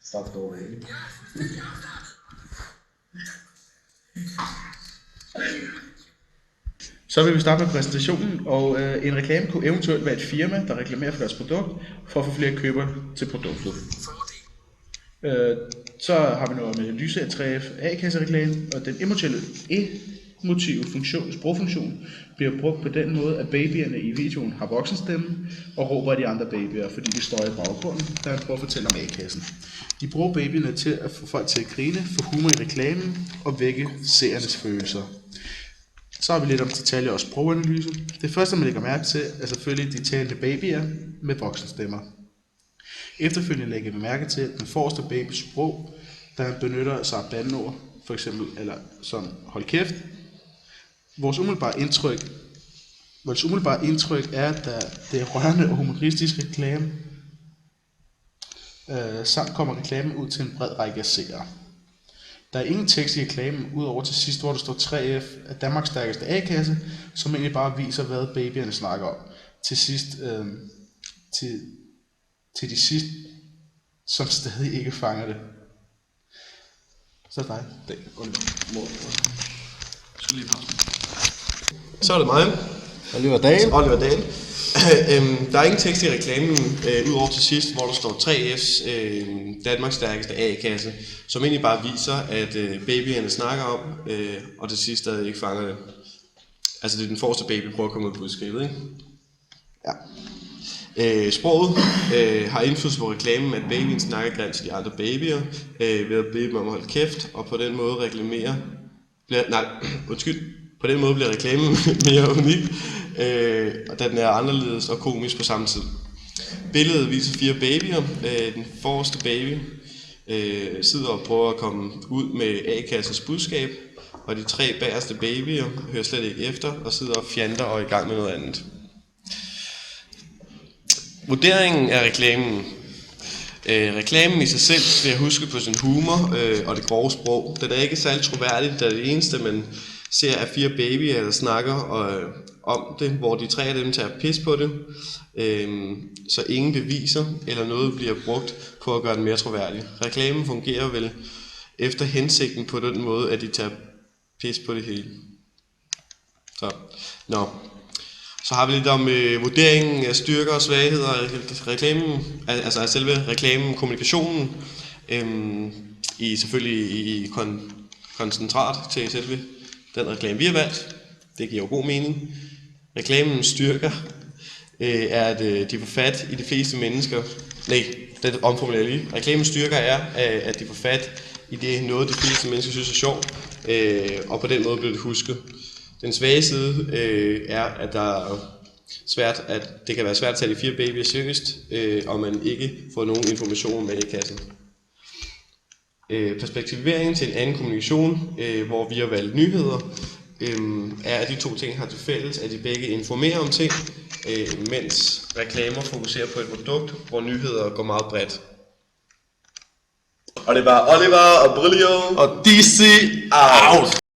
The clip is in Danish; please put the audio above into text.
Start over ikke. Så vil vi starte med præsentationen, og en reklame kunne eventuelt være et firma, der reklamerer for deres produkt, for at få flere købere til produktet. Så har vi noget med lyseatræf, A-kassereklame, og den emotive sprogfunktion bliver brugt på den måde, at babyerne i videoen har voksenstemme og råber af de andre babyer, fordi de står i baggrunden, der prøver at fortælle om A-kassen. De bruger babyerne til at få folk til at grine, få humor i reklamen og vække seernes følelser. Så har vi lidt om detaljer og sproganalyse. Det første, man lægger mærke til, er selvfølgelig de talende babyer med voksenstemmer. Efterfølgende lægger vi mærke til den forreste babys sprog, der benytter sig af bandeord, for eksempel eller som hold kæft. Vores umiddelbare indtryk er, at det er rørende og humoristisk reklame, samt kommer reklamen ud til en bred række af seere. Der er ingen tekst i reklamen, udover til sidst, hvor der står 3F af Danmarks stærkeste A-kasse, som egentlig bare viser, hvad babyerne snakker om. Til sidst, til de sidste, som stadig ikke fanger det. Så er det dig. Så er det mig. Oliver Dahl. Der er ingen tekst i reklamen, udover til sidst, hvor der står 3F's Danmarks stærkeste A-kasse, som egentlig bare viser, at babyerne snakker om, og til sidst stadig ikke fanger det. Altså det er den forreste baby, prøver at komme ud på budskabet, ikke? Ja. Sproget har indflydelse på reklamen, at babyen snakker grimt til de andre babyer, ved at bede dem om at holde kæft, og på den måde bliver reklamen mere unik, da den er anderledes og komisk på samme tid. Billedet viser 4 babyer. Den forreste baby sidder og prøver at komme ud med A-kassens budskab, og de 3 bagerste babyer hører slet ikke efter og sidder og fjanter og er i gang med noget andet. Vurderingen af reklamen. Reklamen i sig selv skal huske på sin humor og det grove sprog. Den er ikke særlig troværdig, da det eneste man ser er 4 babyer, der snakker om det, hvor de 3 af dem tager pis på det, så ingen beviser eller noget bliver brugt på at gøre den mere troværdig. Reklamen fungerer vel efter hensigten på den måde, at de tager pis på det hele. Så har vi lidt om vurderingen af styrker og svagheder af reklamen, altså af selve reklamen, kommunikationen, selvfølgelig i koncentrat til selve den reklame, vi har valgt. Det giver jo god mening. Reklamens styrker er, at de får fat i de fleste mennesker. Det omformulerer lige. Reklamens styrker er, at de får fat i det noget, de fleste mennesker synes er sjovt, og på den måde bliver det husket. Den svage side er, at det kan være svært at tage de 4 babyer seriøst, og man ikke får nogen information med i kassen. Perspektiveringen til en anden kommunikation, hvor vi har valgt nyheder, er, at de 2 ting har til fælles, at de begge informerer om ting, mens reklamer fokuserer på et produkt, hvor nyheder går meget bredt. Og det var Oliver og Brilio Og DC out!